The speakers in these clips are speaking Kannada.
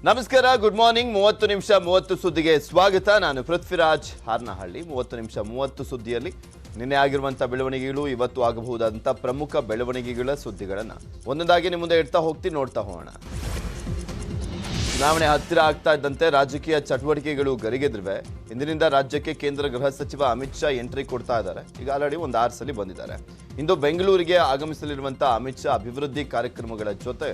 ನಮಸ್ಕಾರ, ಗುಡ್ ಮಾರ್ನಿಂಗ್. 30 ನಿಮಿಷ 30 ಸುದ್ದಿಗೆ ಸ್ವಾಗತ. ನಾನು ಪೃಥ್ವಿರಾಜ್ ಹಾರ್ನಹಳ್ಳಿ. 30 ನಿಮಿಷ 30 ಸುದ್ದಿಯಲ್ಲಿ ನಿನ್ನೆ ಆಗಿರುವಂತಹ ಬೆಳವಣಿಗೆಗಳು, ಇವತ್ತು ಆಗಬಹುದಾದಂತಹ ಪ್ರಮುಖ ಬೆಳವಣಿಗೆಗಳ ಸುದ್ದಿಗಳನ್ನು ಒಂದೊಂದಾಗಿ ನಿಮ್ಮ ಮುಂದೆ ಇಡ್ತಾ ಹೋಗ್ತೀನಿ, ನೋಡ್ತಾ ಹೋಗೋಣ. ಚುನಾವಣೆ ಹತ್ತಿರ ಆಗ್ತಾ ಇದ್ದಂತೆ ರಾಜಕೀಯ ಚಟುವಟಿಕೆಗಳು ಗರಿಗೆದ್ರಿವೆ. ಇಂದಿನಿಂದ ರಾಜ್ಯಕ್ಕೆ ಕೇಂದ್ರ ಗೃಹ ಸಚಿವ ಅಮಿತ್ ಶಾ ಎಂಟ್ರಿ ಕೊಡ್ತಾ ಇದ್ದಾರೆ. ಈಗ ಆಲ್ರೆಡಿ ಒಂದು 6 ಸಲ ಬಂದಿದ್ದಾರೆ. ಇಂದು ಬೆಂಗಳೂರಿಗೆ ಆಗಮಿಸಲಿರುವಂತಹ ಅಮಿತ್ ಶಾ ಅಭಿವೃದ್ಧಿ ಕಾರ್ಯಕ್ರಮಗಳ ಜೊತೆ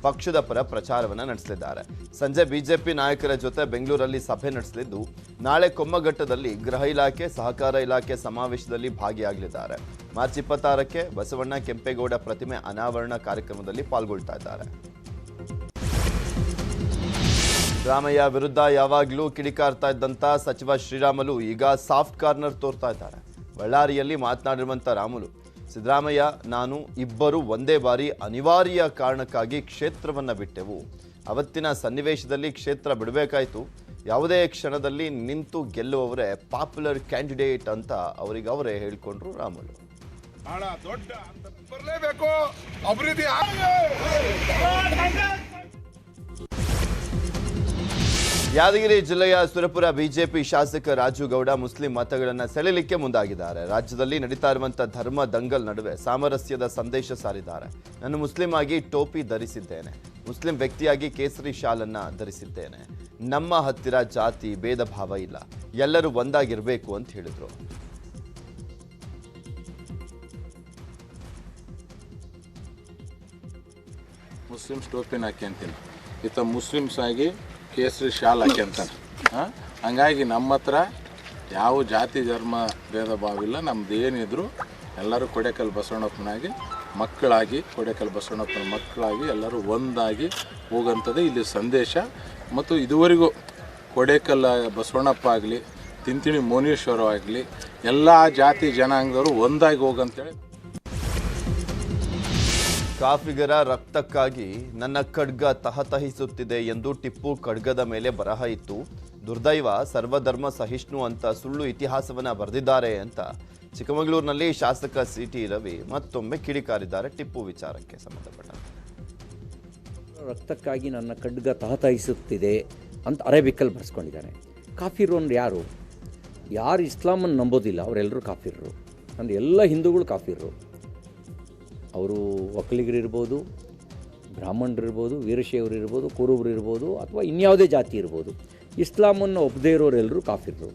ಪಕ್ಷದ ಪರ ಪ್ರಚಾರವನ್ನು ನಡೆಸಲಿದ್ದಾರೆ. ಸಂಜೆ ಬಿಜೆಪಿ ನಾಯಕರ ಜೊತೆ ಬೆಂಗಳೂರಲ್ಲಿ ಸಭೆ ನಡೆಸಲಿದ್ದು, ನಾಳೆ ಕೊಮ್ಮಘಟ್ಟದಲ್ಲಿ ಗೃಹ ಇಲಾಖೆ, ಸಹಕಾರ ಇಲಾಖೆ ಸಮಾವೇಶದಲ್ಲಿ ಭಾಗಿಯಾಗಲಿದ್ದಾರೆ. ಮಾರ್ಚ್ 26ಕ್ಕೆ ಬಸವಣ್ಣ ಕೆಂಪೇಗೌಡ ಪ್ರತಿಮೆ ಅನಾವರಣ ಕಾರ್ಯಕ್ರಮದಲ್ಲಿ ಪಾಲ್ಗೊಳ್ತಾ ಇದ್ದಾರೆ. ಸಿದ್ದರಾಮಯ್ಯ ವಿರುದ್ಧ ಯಾವಾಗಲೂ ಕಿಡಿಕಾರ್ತಾ ಇದ್ದಂಥ ಸಚಿವ ಶ್ರೀರಾಮುಲು ಈಗ ಸಾಫ್ಟ್ ಕಾರ್ನರ್ ತೋರ್ತಾ ಇದ್ದಾರೆ. ಬಳ್ಳಾರಿಯಲ್ಲಿ ಮಾತನಾಡಿರುವಂಥ ರಾಮುಲು, ಸಿದ್ದರಾಮಯ್ಯ ನಾನು ಇಬ್ಬರು ಒಂದೇ ಬಾರಿ ಅನಿವಾರ್ಯ ಕಾರಣಕ್ಕಾಗಿ ಕ್ಷೇತ್ರವನ್ನು ಬಿಟ್ಟೆವು. ಅವತ್ತಿನ ಸನ್ನಿವೇಶದಲ್ಲಿ ಕ್ಷೇತ್ರ ಬಿಡಬೇಕಾಯಿತು. ಯಾವುದೇ ಕ್ಷಣದಲ್ಲಿ ನಿಂತು ಗೆಲ್ಲುವವರೇ ಪಾಪ್ಯುಲರ್ ಕ್ಯಾಂಡಿಡೇಟ್ ಅಂತ ಅವರೇ ಹೇಳಿಕೊಂಡ್ರು ರಾಮುಲು. ಯಾದಗಿರಿ ಜಿಲ್ಲೆಯ ಸುರಪುರ ಬಿಜೆಪಿ ಶಾಸಕ ರಾಜು ಗೌಡ ಮುಸ್ಲಿಂ ಮತಗಳನ್ನು ಸೆಳೆಯಲಿಕ್ಕೆ ಮುಂದಾಗಿದ್ದಾರೆ. ರಾಜ್ಯದಲ್ಲಿ ನಡೀತಾ ಇರುವಂತಹ ಧರ್ಮ ದಂಗಲ್ ನಡುವೆ ಸಾಮರಸ್ಯದ ಸಂದೇಶ ಸಾರಿದ್ದಾರೆ. ನಾನು ಮುಸ್ಲಿಂ ಆಗಿ ಟೋಪಿ ಧರಿಸಿದ್ದೇನೆ, ಮುಸ್ಲಿಂ ವ್ಯಕ್ತಿಯಾಗಿ ಕೇಸರಿ ಶಾಲನ್ನ ಧರಿಸಿದ್ದೇನೆ. ನಮ್ಮ ಹತ್ತಿರ ಜಾತಿ ಭೇದ ಭಾವ ಇಲ್ಲ, ಎಲ್ಲರೂ ಒಂದಾಗಿರಬೇಕು ಅಂತ ಹೇಳಿದ್ರು. ಮುಸ್ಲಿಮ್ಸ್ ಟೋಪಿನ ಹಾಕಿ ಅಂತೀನಿ, ಈತ ಮುಸ್ಲಿಮ್ಸ್ ಆಗಿ ಕೇಸರಿ ಶಾಲ್ ಹಾಕಿ ಅಂತಾನೆ. ಹಂಗಾಗಿ ನಮ್ಮ ಹತ್ರ ಯಾವ ಜಾತಿ ಧರ್ಮ ಭೇದ ಭಾವ ಇಲ್ಲ. ನಮ್ದು ಏನಿದ್ರು ಎಲ್ಲರೂ ಕೊಡೆಕಲ್ ಬಸವಣ್ಣಪ್ಪನಾಗಿ ಮಕ್ಕಳಾಗಿ, ಕೊಡೆಕಲ್ ಬಸವಣ್ಣಪ್ಪನ ಮಕ್ಕಳಾಗಿ ಎಲ್ಲರೂ ಒಂದಾಗಿ ಹೋಗಂಥದ್ದು ಇಲ್ಲಿ ಸಂದೇಶ. ಮತ್ತು ಇದುವರೆಗೂ ಕೊಡೆಕಲ್ ಬಸವಣ್ಣಪ್ಪ ಆಗಲಿ, ತಿಂತಿಣಿ ಮೋನೇಶ್ವರ ಆಗಲಿ, ಎಲ್ಲ ಜಾತಿ ಜನಾಂಗದವರು ಒಂದಾಗಿ ಹೋಗಂತೇಳಿ. ಕಾಫಿಗರ ರಕ್ತಕ್ಕಾಗಿ ನನ್ನ ಖಡ್ಗ ತಹತಹಿಸುತ್ತಿದೆ ಎಂದು ಟಿಪ್ಪು ಖಡ್ಗದ ಮೇಲೆ ಬರಹ ಇತ್ತು. ದುರ್ದೈವ, ಸರ್ವಧರ್ಮ ಸಹಿಷ್ಣು ಅಂತ ಸುಳ್ಳು ಇತಿಹಾಸವನ್ನ ಬರೆದಿದ್ದಾರೆ ಅಂತ ಚಿಕ್ಕಮಗಳೂರಿನಲ್ಲಿ ಶಾಸಕ ಸಿಟಿ ರವಿ ಮತ್ತೊಮ್ಮೆ ಕಿಡಿಕಾರಿದ್ದಾರೆ ಟಿಪ್ಪು ವಿಚಾರಕ್ಕೆ ಸಂಬಂಧಪಟ್ಟಂತೆ. ರಕ್ತಕ್ಕಾಗಿ ನನ್ನ ಖಡ್ಗ ತಹತಹಿಸುತ್ತಿದೆ ಅಂತ ಅರೇಬಿಕಲ್ಲಿ ಬರೆಸ್ಕೊಂಡಿದ್ದಾನೆ. ಕಾಫಿರು ಅಂದ್ರೆ ಯಾರು ಇಸ್ಲಾಮನ್ನು ನಂಬೋದಿಲ್ಲ ಅವರೆಲ್ಲರೂ ಕಾಫಿರರು. ಅಂದರೆ ಎಲ್ಲ ಹಿಂದೂಗಳು ಕಾಫಿರರು. ಅವರು ಒಕ್ಕಲಿಗರಿರ್ಬೋದು, ಬ್ರಾಹ್ಮಣರಿರ್ಬೋದು, ವೀರಶೈವರಿರ್ಬೋದು, ಕುರುಬರು ಇರ್ಬೋದು, ಅಥವಾ ಇನ್ಯಾವುದೇ ಜಾತಿ ಇರ್ಬೋದು. ಇಸ್ಲಾಮನ್ನು ಒಪ್ಪದೇ ಇರೋರೆಲ್ಲರೂ ಕಾಫಿರರು.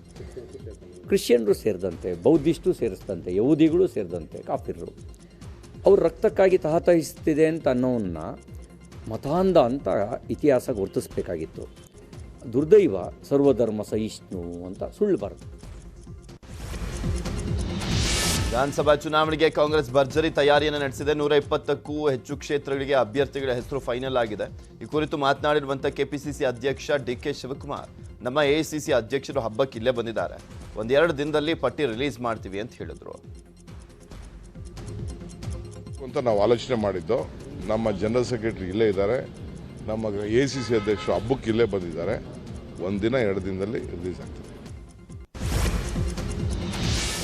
ಕ್ರಿಶ್ಚಿಯನ್ರು ಸೇರಿದಂತೆ, ಬೌದ್ಧಿಸ್ಟು ಸೇರಿಸಿದಂತೆ, ಯಹೂದಿಗಳು ಸೇರಿದಂತೆ ಕಾಫಿರರು. ಅವ್ರು ರಕ್ತಕ್ಕಾಗಿ ತಹತಹಿಸ್ತಿದೆ ಅಂತ ಅನ್ನೋನ್ನ ಮತಾಂಧ ಅಂತ ಇತಿಹಾಸ ಗುರುತಿಸ್ಬೇಕಾಗಿತ್ತು. ದುರ್ದೈವ, ಸರ್ವಧರ್ಮ ಸಹಿಷ್ಣು ಅಂತ ಸುಳ್ಳು ಬರೆದು. ವಿಧಾನಸಭಾ ಚುನಾವಣೆಗೆ ಕಾಂಗ್ರೆಸ್ ಭರ್ಜರಿ ತಯಾರಿಯನ್ನು ನಡೆಸಿದೆ. 120ಕ್ಕೂ ಹೆಚ್ಚು ಕ್ಷೇತ್ರಗಳಿಗೆ ಅಭ್ಯರ್ಥಿಗಳ ಹೆಸರು ಫೈನಲ್ ಆಗಿದೆ. ಈ ಕುರಿತು ಮಾತನಾಡಿರುವಂತಹ ಕೆಪಿಸಿಸಿ ಅಧ್ಯಕ್ಷ ಡಿಕೆ ಶಿವಕುಮಾರ್, ನಮ್ಮ ಎಐಸಿಸಿ ಅಧ್ಯಕ್ಷರು ಹಬ್ಬಕ್ಕೆ ಇಲ್ಲೇ ಬಂದಿದ್ದಾರೆ, 1-2 ದಿನದಲ್ಲಿ ಪಟ್ಟಿ ರಿಲೀಸ್ ಮಾಡ್ತೀವಿ ಅಂತ ಹೇಳಿದ್ರು. ಅಂತ ನಾವು ಆಲೋಚನೆ ಮಾಡಿದ್ದು. ನಮ್ಮ ಜನರಲ್ ಸೆಕ್ರೆಟರಿ ಇಲ್ಲೇ ಇದ್ದಾರೆ, ನಮ್ಮ ಎಐಸಿಸಿ ಅಧ್ಯಕ್ಷರು ಹಬ್ಬಕ್ಕೆ ಇಲ್ಲೇ ಬಂದಿದ್ದಾರೆ. 1-2 ದಿನದಲ್ಲಿ ರಿಲೀಸ್ ಆಗ್ತದೆ.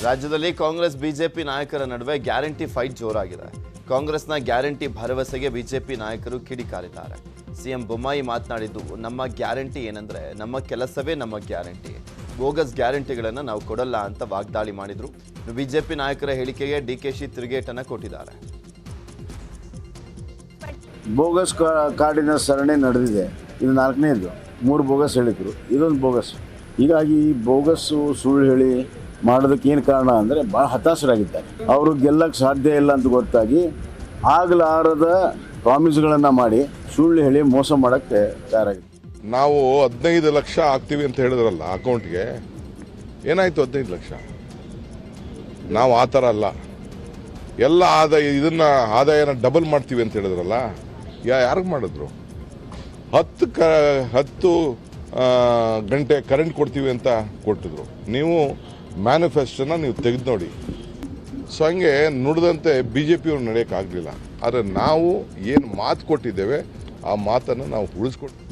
ರಾಜ್ಯದಲ್ಲಿ ಕಾಂಗ್ರೆಸ್ ಬಿಜೆಪಿ ನಾಯಕರ ನಡುವೆ ಗ್ಯಾರಂಟಿ ಫೈಟ್ ಜೋರಾಗಿದೆ. ಕಾಂಗ್ರೆಸ್ನ ಗ್ಯಾರಂಟಿ ಭರವಸೆಗೆ ಬಿಜೆಪಿ ನಾಯಕರು ಕಿಡಿಕಾರಿದ್ದಾರೆ. ಸಿಎಂ ಬೊಮ್ಮಾಯಿ ಮಾತನಾಡಿದ್ದು, ನಮ್ಮ ಗ್ಯಾರಂಟಿ ಏನಂದ್ರೆ ನಮ್ಮ ಕೆಲಸವೇ ನಮ್ಮ ಗ್ಯಾರಂಟಿ, ಬೋಗಸ್ ಗ್ಯಾರಂಟಿಗಳನ್ನು ನಾವು ಕೊಡಲ್ಲ ಅಂತ ವಾಗ್ದಾಳಿ ಮಾಡಿದ್ರು. ಬಿಜೆಪಿ ನಾಯಕರ ಹೇಳಿಕೆಗೆ ಡಿಕೆಶಿ ತಿರುಗೇಟನ್ನು ಕೊಟ್ಟಿದ್ದಾರೆ. ಬೋಗಸ್ ಕಾರ್ಡಿನ ಸರಣಿ ನಡೆದಿದೆ. ಇದು 4ನೇದು. 3 ಬೋಗಸ್ ಹೇಳಿದ್ರು, ಇದೊಂದು ಬೋಗಸ್. ಹೀಗಾಗಿ ಈ ಬೋಗಸ್ಸು ಸುಳ್ಳು ಹೇಳಿ ಮಾಡೋದಕ್ಕೆ ಏನು ಕಾರಣ ಅಂದರೆ ಭಾಳ ಹತಾಶರಾಗಿದ್ದಾರೆ. ಅವರು ಗೆಲ್ಲಕ್ಕೆ ಸಾಧ್ಯ ಇಲ್ಲ ಅಂತ ಗೊತ್ತಾಗಿ ಆಗಲಾರದ ಪ್ರಾಮಿಸ್ಗಳನ್ನು ಮಾಡಿ ಸುಳ್ಳು ಹೇಳಿ ಮೋಸ ಮಾಡೋಕ್ಕೆ ತಯಾರಾಗಿದೆ. ನಾವು 15 ಲಕ್ಷ ಹಾಕ್ತೀವಿ ಅಂತ ಹೇಳಿದ್ರಲ್ಲ ಅಕೌಂಟ್ಗೆ, ಏನಾಯಿತು 15 ಲಕ್ಷ? ನಾವು ಆ ಥರ ಅಲ್ಲ. ಎಲ್ಲ ಆದಾಯನ ಡಬಲ್ ಮಾಡ್ತೀವಿ ಅಂತ ಹೇಳಿದ್ರಲ್ಲ, ಯಾರಿಗೆ ಮಾಡಿದ್ರು? 10 ಗಂಟೆ ಕರೆಂಟ್ ಕೊಡ್ತೀವಿ ಅಂತ ಕೊಟ್ಟಿದ್ರು. ನೀವು ಮ್ಯಾನಿಫೆಸ್ಟೋನ ನೀವು ತೆಗೆದು ನೋಡಿ. ಸೊ ಹಂಗೆ ನುಡಿದಂತೆ ಬಿಜೆಪಿಯವ್ರು ನಡೆಯೋಕ್ಕಾಗಲಿಲ್ಲ. ಆದರೆ ನಾವು ಏನು ಮಾತು ಕೊಟ್ಟಿದ್ದೇವೆ ಆ ಮಾತನ್ನು ನಾವು ಉಳಿಸ್ಕೊಟ್ಟು.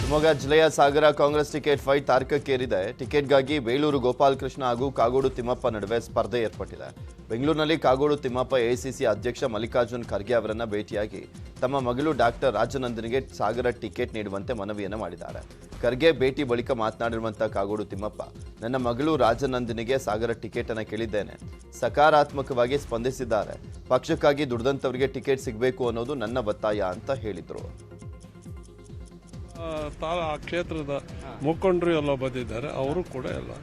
ಶಿವಮೊಗ್ಗ ಜಿಲ್ಲೆಯ ಸಾಗರ ಕಾಂಗ್ರೆಸ್ ಟಿಕೆಟ್ ಫೈಟ್ ತಾರಕಕ್ಕೇರಿದೆ. ಟಿಕೆಟ್ಗಾಗಿ ಬೇಳೂರು ಗೋಪಾಲಕೃಷ್ಣ ಹಾಗೂ ಕಾಗೋಡು ತಿಮ್ಮಪ್ಪ ನಡುವೆ ಸ್ಪರ್ಧೆ ಏರ್ಪಟ್ಟಿದೆ. ಬೆಂಗಳೂರಿನಲ್ಲಿ ಕಾಗೋಡು ತಿಮ್ಮಪ್ಪ ಎಐಸಿಸಿ ಅಧ್ಯಕ್ಷ ಮಲ್ಲಿಕಾರ್ಜುನ್ ಖರ್ಗೆ ಅವರನ್ನ ಭೇಟಿಯಾಗಿ ತಮ್ಮ ಮಗಳು ಡಾಕ್ಟರ್ ರಾಜನಂದನಿಗೆ ಸಾಗರ ಟಿಕೆಟ್ ನೀಡುವಂತೆ ಮನವಿಯನ್ನು ಮಾಡಿದ್ದಾರೆ. ಖರ್ಗೆ ಭೇಟಿ ಬಳಿಕ ಮಾತನಾಡಿರುವಂತಹ ಕಾಗೋಡು ತಿಮ್ಮಪ್ಪ, ನನ್ನ ಮಗಳು ರಾಜನಂದನಿಗೆ ಸಾಗರ ಟಿಕೆಟ್ ಅನ್ನು ಕೇಳಿದ್ದೇನೆ, ಸಕಾರಾತ್ಮಕವಾಗಿ ಸ್ಪಂದಿಸಿದ್ದಾರೆ. ಪಕ್ಷಕ್ಕಾಗಿ ದುಡಿದಂತವರಿಗೆ ಟಿಕೆಟ್ ಸಿಗಬೇಕು ಅನ್ನೋದು ನನ್ನ ಒತ್ತಾಯ ಅಂತ ಹೇಳಿದ್ರು. ಆ ಕ್ಷೇತ್ರದ ಮುಖಂಡರು ಎಲ್ಲ ಬಂದಿದ್ದಾರೆ, ಅವರು ಕೂಡ ಎಲ್ಲ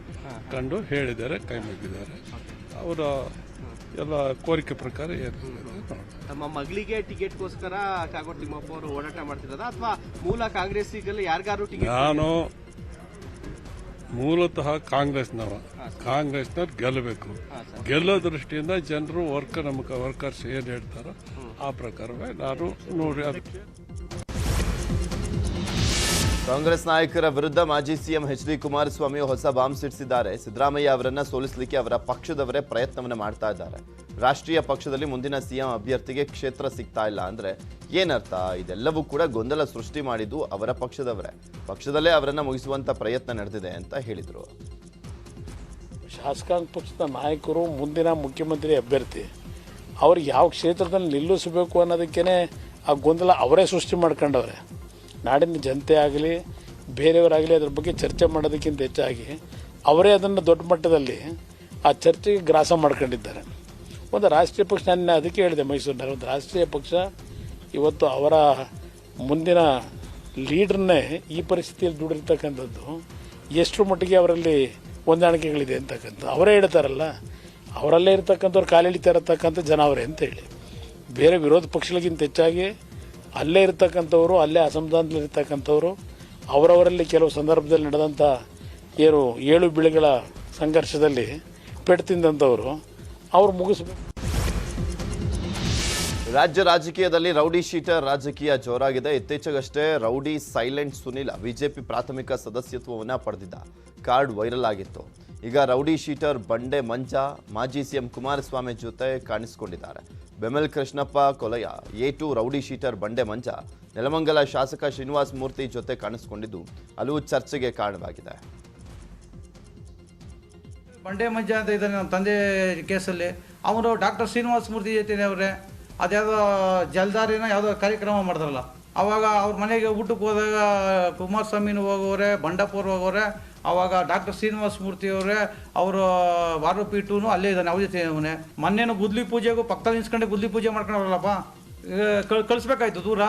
ಕಂಡು ಹೇಳಿದ್ದಾರೆ, ಕೈ ಮುಗಿದ್ದಾರೆ. ಅವರ ಎಲ್ಲ ಕೋರಿಕೆ ಪ್ರಕಾರ ಏನು ನಮ್ಮ ಮಗಳಿಗೆ ಟಿಕೆಟ್ಗೋಸ್ಕರ ಕಾಗೋಡು ತಿಮ್ಮಪ್ಪ ಅವರು ಓಡಾಟ ಮಾಡ್ತಿರೋದ ಅಥವಾ ಮೂಲ ಕಾಂಗ್ರೆಸ್ಸಿಗಲ್ಲಿ ಯಾರಿಗಾರು ಟಿಕೆಟ್? ನಾನು ಮೂಲತಃ ಕಾಂಗ್ರೆಸ್ನವ. ಕಾಂಗ್ರೆಸ್ನ ಗೆಲ್ಲಬೇಕು, ಗೆಲ್ಲೋ ದೃಷ್ಟಿಯಿಂದ ಜನರು ವರ್ಕರ್ಸ್ ಏನು ಹೇಳ್ತಾರೋ ಆ ಪ್ರಕಾರವೇ ನಾನು ನೋಡಿ. ಅದಕ್ಕೆ ಕಾಂಗ್ರೆಸ್ ನಾಯಕರ ವಿರುದ್ಧ ಮಾಜಿ ಸಿಎಂ ಎಚ್.ಡಿ. ಕುಮಾರಸ್ವಾಮಿ ಹೊಸ ಬಾಂಬ್ ಸಿಡಿಸಿದ್ದಾರೆ. ಸಿದ್ದರಾಮಯ್ಯ ಅವರನ್ನ ಸೋಲಿಸಲಿಕ್ಕೆ ಅವರ ಪಕ್ಷದವರೇ ಪ್ರಯತ್ನವನ್ನು ಮಾಡ್ತಾ ಇದ್ದಾರೆ. ರಾಷ್ಟ್ರೀಯ ಪಕ್ಷದಲ್ಲಿ ಮುಂದಿನ ಸಿಎಂ ಅಭ್ಯರ್ಥಿಗೆ ಕ್ಷೇತ್ರ ಸಿಗ್ತಾ ಇಲ್ಲ ಅಂದ್ರೆ ಏನರ್ಥ? ಇದೆಲ್ಲವೂ ಕೂಡ ಗೊಂದಲ ಸೃಷ್ಟಿ ಮಾಡಿದ್ದು ಅವರ ಪಕ್ಷದವರೇ. ಪಕ್ಷದಲ್ಲೇ ಅವರನ್ನ ಮುಗಿಸುವಂತ ಪ್ರಯತ್ನ ನಡೆದಿದೆ ಅಂತ ಹೇಳಿದರು. ಶಾಸಕಾಂಗ ಪಕ್ಷದ ನಾಯಕರು ಮುಂದಿನ ಮುಖ್ಯಮಂತ್ರಿ ಅಭ್ಯರ್ಥಿ ಅವ್ರಿಗೆ ಯಾವ ಕ್ಷೇತ್ರದಲ್ಲಿ ನಿಲ್ಲಿಸಬೇಕು ಅನ್ನೋದಕ್ಕೇ ಆ ಗೊಂದಲ ಅವರೇ ಸೃಷ್ಟಿ ಮಾಡ್ಕೊಂಡವ್ರೆ. ನಾಡಿನ ಜನತೆ ಆಗಲಿ ಬೇರೆಯವರಾಗಲಿ ಅದ್ರ ಬಗ್ಗೆ ಚರ್ಚೆ ಮಾಡೋದಕ್ಕಿಂತ ಹೆಚ್ಚಾಗಿ ಅವರೇ ಅದನ್ನು ದೊಡ್ಡ ಮಟ್ಟದಲ್ಲಿ ಆ ಚರ್ಚೆಗೆ ಗ್ರಾಸ ಮಾಡ್ಕೊಂಡಿದ್ದಾರೆ. ಒಂದು ರಾಷ್ಟ್ರೀಯ ಪಕ್ಷ, ನಾನು ಅದಕ್ಕೆ ಹೇಳಿದೆ ಮೈಸೂರಿನಲ್ಲಿ, ಒಂದು ರಾಷ್ಟ್ರೀಯ ಪಕ್ಷ ಇವತ್ತು ಅವರ ಮುಂದಿನ ಲೀಡ್ರನ್ನೇ ಈ ಪರಿಸ್ಥಿತಿಯಲ್ಲಿ ದುಡಿರ್ತಕ್ಕಂಥದ್ದು ಎಷ್ಟರ ಮಟ್ಟಿಗೆ ಅವರಲ್ಲಿ ಹೊಂದಾಣಿಕೆಗಳಿದೆ ಅಂತಕ್ಕಂಥದ್ದು ಅವರೇ ಹೇಳ್ತಾರಲ್ಲ. ಅವರಲ್ಲೇ ಇರ್ತಕ್ಕಂಥವ್ರು ಕಾಲೆಳಿತಾ ಇರತಕ್ಕಂಥ ಜನ ಅವರೇ ಅಂತೇಳಿ, ಬೇರೆ ವಿರೋಧ ಪಕ್ಷಗಳಿಗಿಂತ ಹೆಚ್ಚಾಗಿ ಅಲ್ಲೇ ಇರ್ತಕ್ಕಂಥವ್ರು, ಅಲ್ಲೇ ಅಸಮಾಧಾನದಲ್ಲಿರ್ತಕ್ಕಂಥವ್ರು, ಅವರವರಲ್ಲಿ ಕೆಲವು ಸಂದರ್ಭದಲ್ಲಿ ನಡೆದಂಥ ಏನು ಏಳು ಬೀಳುಗಳ ಸಂಘರ್ಷದಲ್ಲಿ ಪೆಟ್ಟು ತಿಂದಂಥವರು ಅವ್ರು ಮುಗಿಸ್ಬೇಕು. ರಾಜ್ಯ ರಾಜಕೀಯದಲ್ಲಿ ರೌಡಿ ಶೀಟರ್ ರಾಜಕೀಯ ಜೋರಾಗಿದೆ. ಇತ್ತೀಚೆಗಷ್ಟೇ ರೌಡಿ ಸೈಲೆಂಟ್ ಸುನಿಲ್ ಬಿಜೆಪಿ ಪ್ರಾಥಮಿಕ ಸದಸ್ಯತ್ವವನ್ನು ಪಡೆದಿದ್ದ ಕಾರ್ಡ್ ವೈರಲ್ ಆಗಿತ್ತು. ಈಗ ರೌಡಿ ಶೀಟರ್ ಬಂಡೆ ಮಂಜ ಮಾಜಿ ಸಿಎಂ ಕುಮಾರಸ್ವಾಮಿ ಜೊತೆ ಕಾಣಿಸಿಕೊಂಡಿದ್ದಾರೆ. ಬೆಮೆಲ್ ಕೃಷ್ಣಪ್ಪ ಕೊಲೆಯ A2 rowdy sheeter Bande Manja Nelamangala ಶಾಸಕ ಶ್ರೀನಿವಾಸ ಮೂರ್ತಿ ಜೊತೆ ಕಾಣಿಸಿಕೊಂಡಿದ್ದು ಹಲವು ಚರ್ಚೆಗೆ ಕಾರಣವಾಗಿದೆ. ಬಂಡೆ ಮಂಜ ಅಂತ ಇದ್ದಾನೆ ನಮ್ಮ ತಂದೆ ಕೇಸಲ್ಲಿ, ಅವರು ಡಾಕ್ಟರ್ ಶ್ರೀನಿವಾಸ ಮೂರ್ತಿ ಜೊತೆ ಅವರೇ ಅದ್ಯಾವುದೋ ಜಲ್ದಾರಿನ ಯಾವುದೋ ಕಾರ್ಯಕ್ರಮ ಮಾಡಿದ್ರಲ್ಲ, ಆವಾಗ ಅವ್ರ ಮನೆಗೆ ಊಟಕ್ಕೆ ಹೋದಾಗ ಕುಮಾರಸ್ವಾಮಿನೂ ಹೋಗೋರೆ, ಬಂಡಪ್ಪವ್ರು ಹೋಗೋರೆ, ಆವಾಗ ಡಾಕ್ಟರ್ ಶ್ರೀನಿವಾಸ ಮೂರ್ತಿ ಅವರೇ ಅವರು ವಾರಪೀಠನು ಅಲ್ಲೇ ಇದ್ದಾನೆ ಅವ್ರ ಜೊತೆ. ಅವನೇ ಮೊನ್ನೆನೂ ಗುದ್ಲಿ ಪೂಜೆಗೂ ಪಕ್ಕದಲ್ಲಿ ನಿಲ್ಸ್ಕೊಂಡು ಗುದ್ಲಿ ಪೂಜೆ ಮಾಡ್ಕೊಂಡವ್ರಲ್ಲಪ್ಪ, ಕಳಿಸ್ಬೇಕಾಯ್ತು ದೂರ.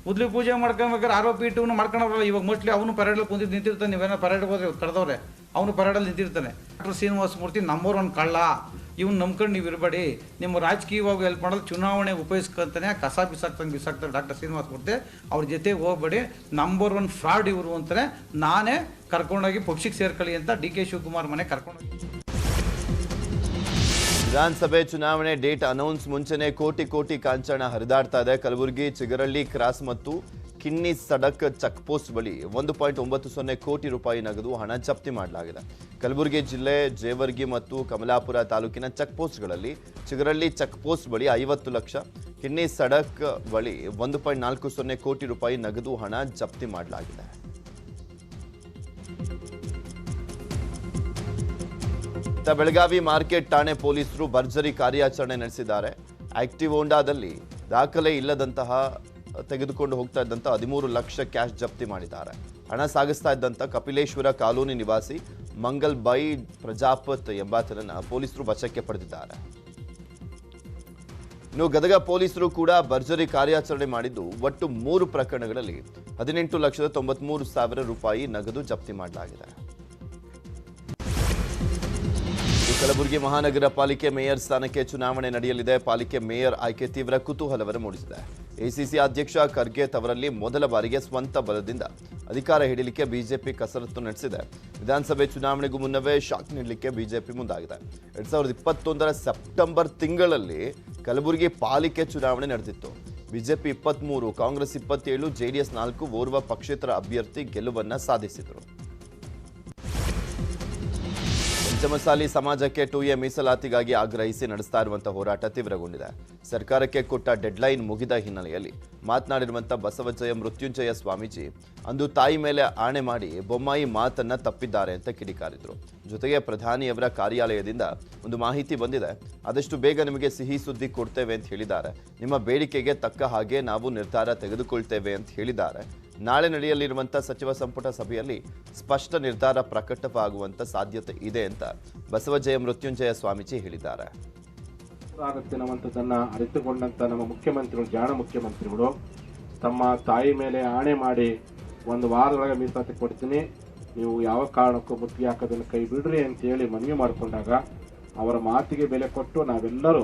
ಗುದ್ಲಿ ಪೂಜೆ ಮಾಡ್ಕೊಬೇಕಾದ್ರೆ ಆರೋಪೀಠವನ್ನು ಮಾಡ್ಕೊಂಡವ್ರಲ್ಲ. ಇವಾಗ ಮೋಸ್ಟ್ಲಿ ಅವನು ಪರೇಡಲ್ಲಿ ಕುಂತಿದ್ದು ನಿಂತಿರ್ತಾನೆ. ನೀವೇನೋ ಪರೇಡ್ಗೆ ಹೋದ್ರೆ ಕರೆದವ್ರೆ, ಅವನು ಪರೇಡಲ್ಲಿ ನಿಂತಿರ್ತಾನೆ. ಡಾಕ್ಟರ್ ಶ್ರೀನಿವಾಸ ಮೂರ್ತಿ ನಂಬರ್ 1 ಕಳ್ಳ, ಇವ್ನು ನಂಬ್ಕೊಂಡು ನೀವು ಇರಬೇಡಿ, ನಿಮ್ಮ ರಾಜಕೀಯವಾಗಿ ಹೆಲ್ಪ್ ಮಾಡೋದು ಚುನಾವಣೆಗೆ ಉಪಯೋಗಿಸ್ಕೊಂತಾನೆ ಕಸ ಬಿಸಾಕ್ತಾರೆ ಡಾಕ್ಟರ್ ಶ್ರೀನಿವಾಸ ಮೂರ್ತಿ, ಅವ್ರ ಜೊತೆಗೆ ಹೋಗ್ಬೇಡಿ, ನಂಬರ್ 1 ಫ್ರಾಡ್ ಇವರು ಅಂತಾನೆ ನಾನೇ ಕರ್ಕೊಂಡೋಗಿ ಪಕ್ಷಕ್ಕೆ ಸೇರ್ಕೊಳ್ಳಿ ಅಂತ DK ಶಿವಕುಮಾರ್ ಮನೆ ಕರ್ಕೊಂಡೋಗಿ. ವಿಧಾನಸಭೆ ಚುನಾವಣೆ ಡೇಟ್ ಅನೌನ್ಸ್ ಮುಂಚೆನೇ ಕೋಟಿ ಕಾಂಚನ ಹರಿದಾಡ್ತಾ ಇದೆ. ಕಲಬುರಗಿ ಚಿಗರಳ್ಳಿ ಕ್ರಾಸ್ ಮತ್ತು ಕಿನ್ನಿ ಸಡಕ್ ಚೆಕ್ ಪೋಸ್ಟ್ ಬಳಿ 1.90 ಕೋಟಿ ರೂಪಾಯಿ ನಗದು ಹಣ ಜಪ್ತಿ ಮಾಡಲಾಗಿದೆ. ಕಲಬುರಗಿ ಜಿಲ್ಲೆ ಜೇವರ್ಗಿ ಮತ್ತು ಕಮಲಾಪುರ ತಾಲೂಕಿನ ಚೆಕ್ ಪೋಸ್ಟ್ಗಳಲ್ಲಿ ಚಿಗರಳ್ಳಿ ಚೆಕ್ ಪೋಸ್ಟ್ ಬಳಿ 50 ಲಕ್ಷ, ಕಿನ್ನಿ ಸಡಕ್ ಬಳಿ 1.40 ಕೋಟಿ ರೂಪಾಯಿ ನಗದು ಹಣ ಜಪ್ತಿ ಮಾಡಲಾಗಿದೆ. ಬೆಳಗಾವಿ ಮಾರ್ಕೆಟ್ ಠಾಣೆ ಪೊಲೀಸರು ಭರ್ಜರಿ ಕಾರ್ಯಾಚರಣೆ ನಡೆಸಿದ್ದಾರೆ. ಆಕ್ಟಿವ್ ಹೋಂಡಾದಲ್ಲಿ ದಾಖಲೆ ಇಲ್ಲದಂತಹ ತೆಗೆದುಕೊಂಡು ಹೋಗ್ತಾ ಇದ್ದಂಥ 13 ಲಕ್ಷ ಕ್ಯಾಶ್ ಜಪ್ತಿ ಮಾಡಿದ್ದಾರೆ. ಹಣ ಸಾಗಿಸ್ತಾ ಇದ್ದಂಥ ಕಪಿಲೇಶ್ವರ ಕಾಲೋನಿ ನಿವಾಸಿ ಮಂಗಲ್ ಬೈ ಪ್ರಜಾಪತ್ ಎಂಬಾತನನ್ನು ಪೊಲೀಸರು ವಶಕ್ಕೆ ಪಡೆದಿದ್ದಾರೆ. ಇನ್ನು ಗದಗ ಪೊಲೀಸರು ಕೂಡ ಭರ್ಜರಿ ಕಾರ್ಯಾಚರಣೆ ಮಾಡಿದ್ದು ಒಟ್ಟು 3 ಪ್ರಕರಣಗಳಲ್ಲಿ 18,93,000 ರೂಪಾಯಿ ನಗದು ಜಪ್ತಿ ಮಾಡಲಾಗಿದೆ. ಕಲಬುರಗಿ ಮಹಾನಗರ ಪಾಲಿಕೆ ಮೇಯರ್ ಸ್ಥಾನಕ್ಕೆ ಚುನಾವಣೆ ನಡೆಯಲಿದೆ. ಪಾಲಿಕೆ ಮೇಯರ್ ಆಯ್ಕೆ ತೀವ್ರ ಕುತೂಹಲವನ್ನು ಮೂಡಿಸಿದೆ. ಎಸಿಸಿ ಅಧ್ಯಕ್ಷ ಖರ್ಗೆ ತವರಲ್ಲಿ ಮೊದಲ ಬಾರಿಗೆ ಸ್ವಂತ ಬಲದಿಂದ ಅಧಿಕಾರ ಹಿಡಿಯಲಿಕ್ಕೆ ಬಿಜೆಪಿ ಕಸರತ್ತು ನಡೆಸಿದೆ. ವಿಧಾನಸಭೆ ಚುನಾವಣೆಗೂ ಮುನ್ನವೇ ಶಾಕ್ ನೀಡಲಿಕ್ಕೆ ಬಿಜೆಪಿ ಮುಂದಾಗಿದೆ. 2021 ಸೆಪ್ಟೆಂಬರ್ ತಿಂಗಳಲ್ಲಿ ಕಲಬುರಗಿ ಪಾಲಿಕೆ ಚುನಾವಣೆ ನಡೆದಿತ್ತು. ಬಿಜೆಪಿ 23, ಕಾಂಗ್ರೆಸ್ 27, ಜೆಡಿಎಸ್ 4 ಓರ್ವ ಪಕ್ಷೇತರ ಅಭ್ಯರ್ಥಿ ಗೆಲುವನ್ನ ಸಾಧಿಸಿದರು. ಪಂಚಮಸಾಲಿ ಸಮಾಜಕ್ಕೆ 2A ಮೀಸಲಾತಿಗಾಗಿ ಆಗ್ರಹಿಸಿ ನಡೆಸ್ತಾ ಇರುವಂತಹ ಹೋರಾಟ ತೀವ್ರಗೊಂಡಿದೆ. ಸರ್ಕಾರಕ್ಕೆ ಕೊಟ್ಟ ಡೆಡ್ಲೈನ್ ಮುಗಿದ ಹಿನ್ನೆಲೆಯಲ್ಲಿ ಮಾತನಾಡಿರುವಂತಹ ಬಸವಜಯ ಮೃತ್ಯುಂಜಯ ಸ್ವಾಮೀಜಿ ಅಂದು ತಾಯಿ ಮೇಲೆ ಆಣೆ ಮಾಡಿ ಬೊಮ್ಮಾಯಿ ಮಾತನ್ನ ತಪ್ಪಿದ್ದಾರೆ ಅಂತ ಕಿಡಿಕಾರಿದ್ರು. ಜೊತೆಗೆ ಪ್ರಧಾನಿಯವರ ಕಾರ್ಯಾಲಯದಿಂದ ಒಂದು ಮಾಹಿತಿ ಬಂದಿದೆ, ಆದಷ್ಟು ಬೇಗ ನಿಮಗೆ ಸಿಹಿ ಸುದ್ದಿ ಕೊಡ್ತೇವೆ ಅಂತ ಹೇಳಿದ್ದಾರೆ. ನಿಮ್ಮ ಬೇಡಿಕೆಗೆ ತಕ್ಕ ಹಾಗೆ ನಾವು ನಿರ್ಧಾರ ತೆಗೆದುಕೊಳ್ತೇವೆ ಅಂತ ಹೇಳಿದ್ದಾರೆ. ನಾಳೆ ನಡೆಯಲಿರುವಂಥ ಸಚಿವ ಸಂಪುಟ ಸಭೆಯಲ್ಲಿ ಸ್ಪಷ್ಟ ನಿರ್ಧಾರ ಪ್ರಕಟವಾಗುವಂತ ಸಾಧ್ಯತೆ ಇದೆ ಅಂತ ಬಸವಜಯ ಮೃತ್ಯುಂಜಯ ಸ್ವಾಮೀಜಿ ಹೇಳಿದ್ದಾರೆ. ಆಗುತ್ತಿರುವಂಥದ್ದನ್ನ ಅರಿತುಕೊಂಡಂತ ನಮ್ಮ ಮುಖ್ಯಮಂತ್ರಿಗಳು, ಜಾಣ ಮುಖ್ಯಮಂತ್ರಿಗಳು ತಮ್ಮ ತಾಯಿ ಮೇಲೆ ಆಣೆ ಮಾಡಿ ಒಂದು ವಾರದೊಳಗೆ ಮೀಸಲಾತಿ ಕೊಡ್ತೀನಿ, ನೀವು ಯಾವ ಕಾರಣಕ್ಕೂ ಮುತ್ತಿಗೆ ಹಾಕೋದನ್ನು ಕೈ ಬಿಡ್ರಿ ಅಂತೇಳಿ ಮನವಿ ಮಾಡಿಕೊಂಡಾಗ ಅವರ ಮಾತಿಗೆ ಬೆಲೆ ಕೊಟ್ಟು ನಾವೆಲ್ಲರೂ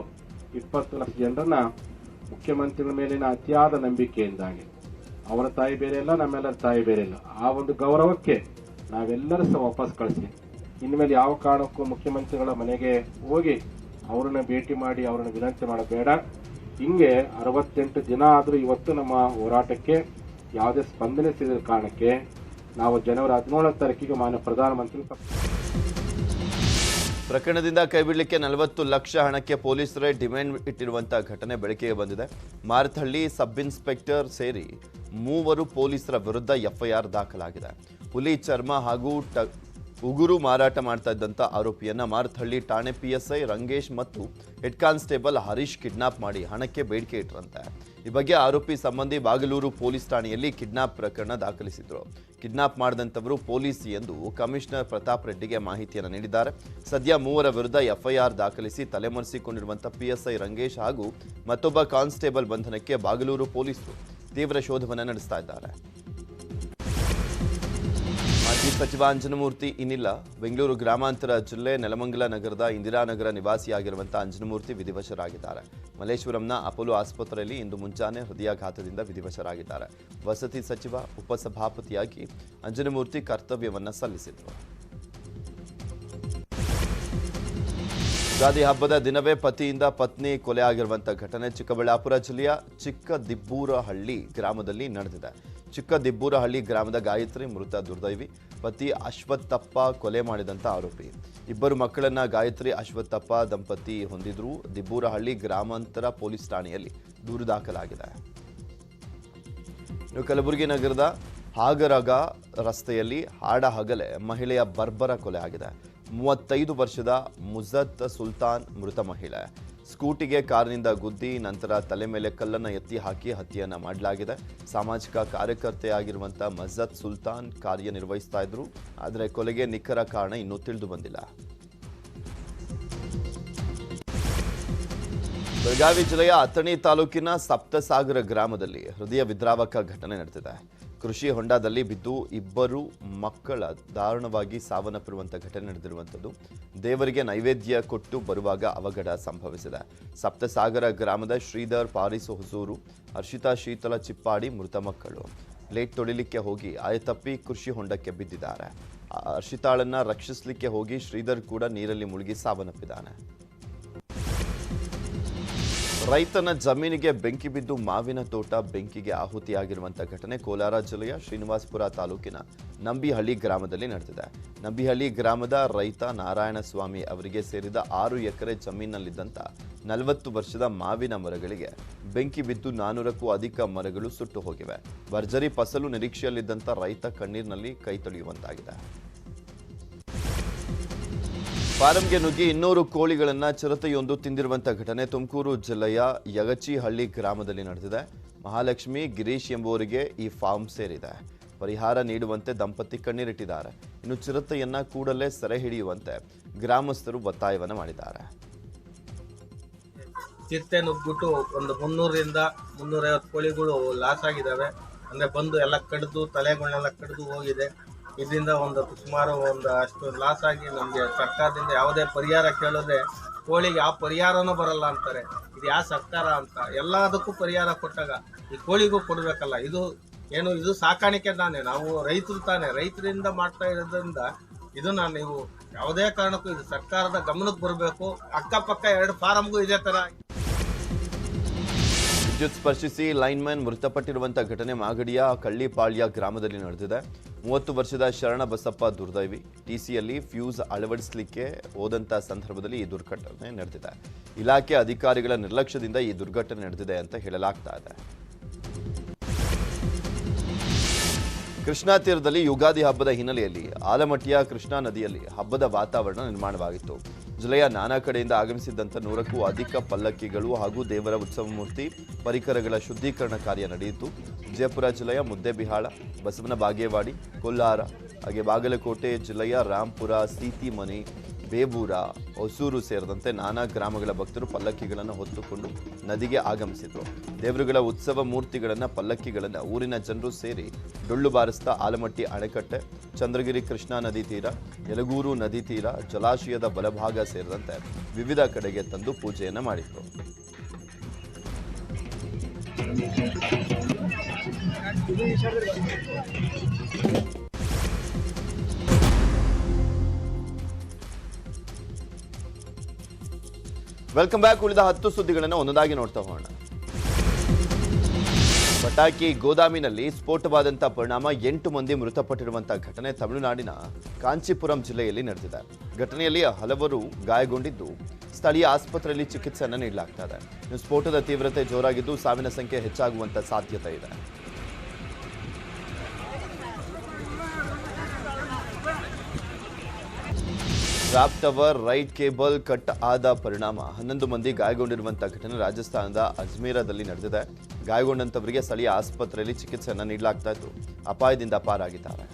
20 ಲಕ್ಷ ಜನರನ್ನ ಮುಖ್ಯಮಂತ್ರಿಗಳ ಮೇಲಿನ ಅತಿಯಾದ ನಂಬಿಕೆಯಿಂದಾಗಿ, ಅವರ ತಾಯಿ ಬೇರೆ ಇಲ್ಲ, ನಮ್ಮೆಲ್ಲರ ತಾಯಿ ಬೇರೆ ಇಲ್ಲ, ಆ ಒಂದು ಗೌರವಕ್ಕೆ ನಾವೆಲ್ಲರೂ ಸಹ ವಾಪಸ್ ಕಳಿಸಿ ಇನ್ಮೇಲೆ ಯಾವ ಕಾರಣಕ್ಕೂ ಮುಖ್ಯಮಂತ್ರಿಗಳ ಮನೆಗೆ ಹೋಗಿ ಅವರನ್ನ ಭೇಟಿ ಮಾಡಿ ಅವರನ್ನ ವಿನಂತಿ ಮಾಡಬೇಡ. ಹಿಂಗೆ 68 ದಿನ ಆದರೂ ಇವತ್ತು ನಮ್ಮ ಹೋರಾಟಕ್ಕೆ ಯಾವುದೇ ಸ್ಪಂದನೆ ಸಿಗದ ಕಾರಣಕ್ಕೆ ನಾವು ಜನವರಿ 17ನೇ ತಾರೀಕಿಗೆ ಮಾನ್ಯ ಪ್ರಧಾನಮಂತ್ರಿ ಪ್ರಕರಣದಿಂದ ಕೈಬಿಡಲಿಕ್ಕೆ 40 ಲಕ್ಷ ಹಣಕ್ಕೆ ಪೊಲೀಸರೇ ಡಿಮ್ಯಾಂಡ್ ಇಟ್ಟಿರುವಂತಹ ಘಟನೆ ಬೆಳಕಿಗೆ ಬಂದಿದೆ. ಮಾರತಹಳ್ಳಿ ಸಬ್ ಇನ್ಸ್ಪೆಕ್ಟರ್ ಸೇರಿ 3 ಪೊಲೀಸರ ವಿರುದ್ಧ ಎಫ್ಐಆರ್ ದಾಖಲಾಗಿದೆ. ಹುಲಿ ಚರ್ಮ ಹಾಗೂ ಉಗುರು ಮಾರಾಟ ಮಾಡ್ತಾ ಇದ್ದಂಥ ಆರೋಪಿಯನ್ನ ಮಾರತಹಳ್ಳಿ ಠಾಣೆ PSI ರಂಗೇಶ್ ಮತ್ತು ಹೆಡ್ ಕಾನ್ಸ್ಟೇಬಲ್ ಹರೀಶ್ ಕಿಡ್ನಾಪ್ ಮಾಡಿ ಹಣಕ್ಕೆ ಬೇಡಿಕೆ ಇಟ್ಟರಂತೆ. ಈ ಬಗ್ಗೆ ಆರೋಪಿ ಸಂಬಂಧಿ ಬಾಗಲೂರು ಪೊಲೀಸ್ ಠಾಣೆಯಲ್ಲಿ ಕಿಡ್ನಾಪ್ ಪ್ರಕರಣ ದಾಖಲಿಸಿದ್ರು. ಕಿಡ್ನಾಪ್ ಮಾಡಿದಂಥವರು ಪೊಲೀಸ್ ಎಂದು ಕಮಿಷನರ್ ಪ್ರತಾಪ್ ರೆಡ್ಡಿಗೆ ಮಾಹಿತಿಯನ್ನು ನೀಡಿದ್ದಾರೆ. ಸದ್ಯ 3 ವಿರುದ್ಧ ಎಫ್ಐಆರ್ ದಾಖಲಿಸಿ ತಲೆಮರೆಸಿಕೊಂಡಿರುವಂಥ PSI ರಂಗೇಶ್ ಹಾಗೂ ಮತ್ತೊಬ್ಬ ಕಾನ್ಸ್ಟೇಬಲ್ ಬಂಧನಕ್ಕೆ ಬಾಗಲೂರು ಪೊಲೀಸರು ತೀವ್ರ ಶೋಧವನ್ನು ನಡೆಸ್ತಾ ಇದ್ದಾರೆ. ಮಾಜಿ ಸಚಿವ ಅಂಜನಮೂರ್ತಿ ಇನ್ನಿಲ್ಲ. ಬೆಂಗಳೂರು ಗ್ರಾಮಾಂತರ ಜಿಲ್ಲೆ ನೆಲಮಂಗಲ ನಗರದ ಇಂದಿರಾನಗರ ನಿವಾಸಿಯಾಗಿರುವಂತಹ ಅಂಜನಮೂರ್ತಿ ವಿಧಿವಶರಾಗಿದ್ದಾರೆ. ಮಲ್ಲೇಶ್ವರಂನ ಅಪೋಲೋ ಆಸ್ಪತ್ರೆಯಲ್ಲಿ ಇಂದು ಮುಂಜಾನೆ ಹೃದಯಾಘಾತದಿಂದ ವಿಧಿವಶರಾಗಿದ್ದಾರೆ. ವಸತಿ ಸಚಿವ ಉಪಸಭಾಪತಿಯಾಗಿ ಅಂಜನಮೂರ್ತಿ ಕರ್ತವ್ಯವನ್ನ ಸಲ್ಲಿಸಿದರು. ಯುಗಾದಿ ಹಬ್ಬದ ದಿನವೇ ಪತಿಯಿಂದ ಪತ್ನಿ ಕೊಲೆ ಆಗಿರುವಂತಹ ಘಟನೆ ಚಿಕ್ಕಬಳ್ಳಾಪುರ ಜಿಲ್ಲೆಯ ಚಿಕ್ಕದಿಬ್ಬೂರಹಳ್ಳಿ ಗ್ರಾಮದಲ್ಲಿ ನಡೆದಿದೆ. ಚಿಕ್ಕದಿಬ್ಬೂರಹಳ್ಳಿ ಗ್ರಾಮದ ಗಾಯತ್ರಿ ಮೃತ ದುರ್ದೈವಿ. ಪತಿ ಅಶ್ವತ್ಥಪ್ಪ ಕೊಲೆ ಮಾಡಿದಂಥ ಆರೋಪಿ. 2 ಮಕ್ಕಳನ್ನ ಗಾಯತ್ರಿ ಅಶ್ವತ್ಥಪ್ಪ ದಂಪತಿ ಹೊಂದಿದ್ರು. ದಿಬ್ಬೂರಹಳ್ಳಿ ಗ್ರಾಮಾಂತರ ಪೊಲೀಸ್ ಠಾಣೆಯಲ್ಲಿ ದೂರು ದಾಖಲಾಗಿದೆ. ಕಲಬುರಗಿ ನಗರದ ಹಾಗರಗ ರಸ್ತೆಯಲ್ಲಿ ಹಾಡಹಗಲೇ ಮಹಿಳೆಯ ಬರ್ಬರ ಕೊಲೆ ಆಗಿದೆ. 35 ವರ್ಷದ ಮುಜತ್ ಸುಲ್ತಾನ್ ಮೃತ ಮಹಿಳೆ. ಸ್ಕೂಟಿಗೆ ಕಾರಿನಿಂದ ಗುದ್ದಿ ನಂತರ ತಲೆ ಮೇಲೆ ಕಲ್ಲನ್ನು ಎತ್ತಿ ಹಾಕಿ ಹತ್ಯೆಯನ್ನ ಮಾಡಲಾಗಿದೆ. ಸಾಮಾಜಿಕ ಕಾರ್ಯಕರ್ತೆಯಾಗಿರುವಂಥ ಮಜತ್ ಸುಲ್ತಾನ್ ಕಾರ್ಯನಿರ್ವಹಿಸ್ತಾ ಇದ್ರು. ಆದರೆ ಕೊಲೆಗೆ ನಿಖರ ಕಾರಣ ಇನ್ನೂ ತಿಳಿದು ಬಂದಿಲ್ಲ. ಬೆಳಗಾವಿ ಜಿಲ್ಲೆಯ ಅಥಣಿ ತಾಲೂಕಿನ ಸಪ್ತಸಾಗರ ಗ್ರಾಮದಲ್ಲಿ ಹೃದಯ ವಿದ್ರಾವಕ ಘಟನೆ ನಡೆದಿದೆ. ಕೃಷಿ ಹೊಂಡದಲ್ಲಿ ಬಿದ್ದು 2 ಮಕ್ಕಳ ದಾರುಣವಾಗಿ ಸಾವನ್ನಪ್ಪಿರುವಂಥ ಘಟನೆ ನಡೆದಿರುವಂಥದ್ದು. ದೇವರಿಗೆ ನೈವೇದ್ಯ ಕೊಟ್ಟು ಬರುವಾಗ ಅವಘಡ ಸಂಭವಿಸಿದೆ. ಸಪ್ತಸಾಗರ ಗ್ರಾಮದ ಶ್ರೀಧರ್ ಪಾರಿಸ್ ಹೊಸೂರು, ಹರ್ಷಿತಾ ಶೀತಲ ಚಿಪ್ಪಾಡಿ ಮೃತ ಮಕ್ಕಳು. ಲೇಟ್ ತೊಳಿಲಿಕ್ಕೆ ಹೋಗಿ ಆಯತಪ್ಪಿ ಕೃಷಿ ಹೊಂಡಕ್ಕೆ ಬಿದ್ದಿದ್ದಾರೆ. ಹರ್ಷಿತಾಳನ್ನ ರಕ್ಷಿಸಲಿಕ್ಕೆ ಹೋಗಿ ಶ್ರೀಧರ್ ಕೂಡ ನೀರಲ್ಲಿ ಮುಳುಗಿ ಸಾವನ್ನಪ್ಪಿದ್ದಾನೆ. ರೈತನ ಜಮೀನಿಗೆ ಬೆಂಕಿ ಬಿದ್ದು ಮಾವಿನ ತೋಟ ಬೆಂಕಿಗೆ ಆಹುತಿಯಾಗಿರುವಂಥ ಘಟನೆ ಕೋಲಾರ ಜಿಲ್ಲೆಯ ಶ್ರೀನಿವಾಸಪುರ ತಾಲೂಕಿನ ನಂಬಿಹಳ್ಳಿ ಗ್ರಾಮದಲ್ಲಿ ನಡೆದಿದೆ. ನಂಬಿಹಳ್ಳಿ ಗ್ರಾಮದ ರೈತ ನಾರಾಯಣಸ್ವಾಮಿ ಅವರಿಗೆ ಸೇರಿದ 6 ಎಕರೆ ಜಮೀನಿನಲ್ಲಿದ್ದಂಥ 40 ವರ್ಷದ ಮಾವಿನ ಮರಗಳಿಗೆ ಬೆಂಕಿ ಬಿದ್ದು 400ಕ್ಕೂ ಅಧಿಕ ಮರಗಳು ಸುಟ್ಟು ಹೋಗಿವೆ. ಭರ್ಜರಿ ಫಸಲು ನಿರೀಕ್ಷೆಯಲ್ಲಿದ್ದಂಥ ರೈತ ಕಣ್ಣೀರಿನಲ್ಲಿ ಕೈ ತೊಳೆಯುವಂತಾಗಿದೆ. ಫಾರಂಗೆ ನುಗ್ಗಿ 200 ಕೋಳಿಗಳನ್ನು ಚಿರತೆಯೊಂದು ತಿಂದಿರುವಂಥ ಘಟನೆ ತುಮಕೂರು ಜಿಲ್ಲೆಯ ಯಗಚಿಹಳ್ಳಿ ಗ್ರಾಮದಲ್ಲಿ ನಡೆದಿದೆ. ಮಹಾಲಕ್ಷ್ಮಿ ಗಿರೀಶ್ ಎಂಬುವರಿಗೆ ಈ ಫಾರ್ಮ್ ಸೇರಿದೆ. ಪರಿಹಾರ ನೀಡುವಂತೆ ದಂಪತಿ ಕಣ್ಣೀರಿಟ್ಟಿದ್ದಾರೆ. ಇನ್ನು ಚಿರತೆಯನ್ನ ಕೂಡಲೇ ಸೆರೆ ಹಿಡಿಯುವಂತೆ ಗ್ರಾಮಸ್ಥರು ಒತ್ತಾಯವನ್ನು ಮಾಡಿದ್ದಾರೆ. ಚಿರತೆ ನುಗ್ಬಿಟ್ಟು ಒಂದು 300ರಿಂದ 350 ಕೋಳಿಗಳು ಲಾಸ್ ಆಗಿದ್ದಾವೆ. ಅಂದರೆ ಬಂದು ಎಲ್ಲ ಕಡಿದು ತಲೆಗಳನ್ನೆಲ್ಲ ಕಡಿದು ಹೋಗಿದೆ. ಇದರಿಂದ ಸುಮಾರು ಅಷ್ಟು ಲಾಸ್ ಆಗಿ ನಮಗೆ ಸರ್ಕಾರದಿಂದ ಯಾವುದೇ ಪರಿಹಾರ ಕೇಳೋದೆ ಕೋಳಿಗೆ ಯಾವ ಪರಿಹಾರನೂ ಬರಲ್ಲ ಅಂತಾರೆ. ಇದು ಯಾವ ಸರ್ಕಾರ ಅಂತ ಎಲ್ಲದಕ್ಕೂ ಪರಿಹಾರ ಕೊಟ್ಟಾಗ ಈ ಕೋಳಿಗೂ ಕೊಡಬೇಕಲ್ಲ. ಇದು ಸಾಕಾಣಿಕೆ ತಾನೆ, ನಾವು ರೈತರು ತಾನೆ, ರೈತರಿಂದ ಮಾಡ್ತಾ ಇರೋದ್ರಿಂದ ಇದನ್ನ ನೀವು ಯಾವುದೇ ಕಾರಣಕ್ಕೂ ಇದು ಸರ್ಕಾರದ ಗಮನಕ್ಕೆ ಬರಬೇಕು. ಅಕ್ಕಪಕ್ಕ 2 ಫಾರಂಗೂ ಇದೇ ಥರ. ವಿದ್ಯುತ್ ಸ್ಪರ್ಶಿಸಿ ಲೈನ್ಮನ್ ಮೃತಪಟ್ಟಿರುವಂತಹ ಘಟನೆ ಮಾಗಡಿಯ ಕಳ್ಳಿಪಾಳ್ಯ ಗ್ರಾಮದಲ್ಲಿ ನಡೆದಿದೆ. 30 ವರ್ಷದ ಶರಣ ಬಸಪ್ಪ ದುರ್ದೈವಿ. ಟಿಸಿಯಲ್ಲಿ ಫ್ಯೂಸ್ ಅಳವಡಿಸಲಿಕ್ಕೆ ಹೋದಂಥ ಸಂದರ್ಭದಲ್ಲಿ ಈ ದುರ್ಘಟನೆ ನಡೆದಿದೆ. ಇಲಾಖೆ ಅಧಿಕಾರಿಗಳ ನಿರ್ಲಕ್ಷ್ಯದಿಂದ ಈ ದುರ್ಘಟನೆ ನಡೆದಿದೆ ಅಂತ ಹೇಳಲಾಗ್ತಾ ಇದೆ. ಕೃಷ್ಣಾ ತೀರದಲ್ಲಿ ಯುಗಾದಿ ಹಬ್ಬದ ಹಿನ್ನೆಲೆಯಲ್ಲಿ ಆಲಮಟ್ಟಿಯ ಕೃಷ್ಣಾ ನದಿಯಲ್ಲಿ ಹಬ್ಬದ ವಾತಾವರಣ ನಿರ್ಮಾಣವಾಗಿತ್ತು. ಜಿಲ್ಲೆಯ ನಾನಾ ಕಡೆಯಿಂದ ಆಗಮಿಸಿದ್ದಂಥ 100ಕ್ಕೂ ಅಧಿಕ ಪಲ್ಲಕ್ಕಿಗಳು ಹಾಗೂ ದೇವರ ಉತ್ಸವ ಮೂರ್ತಿ ಪರಿಕರಗಳ ಶುದ್ಧೀಕರಣ ಕಾರ್ಯ ನಡೆಯಿತು. ವಿಜಯಪುರ ಜಿಲ್ಲೆಯ ಮುದ್ದೇಬಿಹಾಳ, ಬಸವನ ಬಾಗೇವಾಡಿ, ಕೊಲ್ಲಾರ, ಹಾಗೆ ಬಾಗಲಕೋಟೆ ಜಿಲ್ಲೆಯ ರಾಂಪುರ, ಸೀತಿಮನಿ, ಬೇಬೂರ, ಹೊಸೂರು ಸೇರಿದಂತೆ ನಾನಾ ಗ್ರಾಮಗಳ ಭಕ್ತರು ಪಲ್ಲಕ್ಕಿಗಳನ್ನು ಹೊತ್ತುಕೊಂಡು ನದಿಗೆ ಆಗಮಿಸಿದರು. ದೇವರುಗಳ ಉತ್ಸವ ಮೂರ್ತಿಗಳನ್ನು, ಪಲ್ಲಕ್ಕಿಗಳನ್ನು ಊರಿನ ಜನರು ಸೇರಿ ಡೊಳ್ಳು ಬಾರಿಸ್ತಾ ಆಲಮಟ್ಟಿ ಅಣೆಕಟ್ಟೆ, ಚಂದ್ರಗಿರಿ ಕೃಷ್ಣಾ ನದಿ ತೀರ, ಯಲಗೂರು ನದಿ ತೀರ, ಜಲಾಶಯದ ಬಲಭಾಗ ಸೇರಿದಂತೆ ವಿವಿಧ ಕಡೆಗೆ ತಂದು ಪೂಜೆಯನ್ನು ಮಾಡಿದರು. Welcome back. ಉಳಿದ 10 ಸುದ್ದಿಗಳನ್ನು ಒಂದೊಂದಾಗಿ ನೋಡ್ತಾ ಹೋಗೋಣ. ಪಟಾಕಿ ಗೋದಾಮಿನಲ್ಲಿ ಸ್ಫೋಟವಾದಂಥ ಪರಿಣಾಮ 8 ಮಂದಿ ಮೃತಪಟ್ಟಿರುವಂತಹ ಘಟನೆ ತಮಿಳುನಾಡಿನ ಕಾಂಚೀಪುರಂ ಜಿಲ್ಲೆಯಲ್ಲಿ ನಡೆದಿದೆ. ಘಟನೆಯಲ್ಲಿ ಹಲವರು ಗಾಯಗೊಂಡಿದ್ದು ಸ್ಥಳೀಯ ಆಸ್ಪತ್ರೆಯಲ್ಲಿ ಚಿಕಿತ್ಸೆಯನ್ನು ನೀಡಲಾಗ್ತಾ ಇದೆ. ಸ್ಫೋಟದ ತೀವ್ರತೆ ಜೋರಾಗಿದ್ದು ಸಾವಿನ ಸಂಖ್ಯೆ ಹೆಚ್ಚಾಗುವಂತ ಸಾಧ್ಯತೆ ಇದೆ. Trap tower right cable cut ಆದ ಪರಿಣಾಮ 11 ಮಂದಿ ಗಾಯಗೊಂಡಿರುವಂತಹ ಘಟನೆ ರಾಜಸ್ಥಾನದ ಅಜ್ಮೀರದಲ್ಲಿ ನಡೆದಿದೆ. ಗಾಯಗೊಂಡಂತವರಿಗೆ ಸ್ಥಳೀಯ ಆಸ್ಪತ್ರೆಯಲ್ಲಿ ಚಿಕಿತ್ಸೆಯನ್ನು ನೀಡಲಾಗ್ತಾ ಇದ್ದು ಅಪಾಯದಿಂದ ಪಾರಾಗಿದ್ದಾರೆ.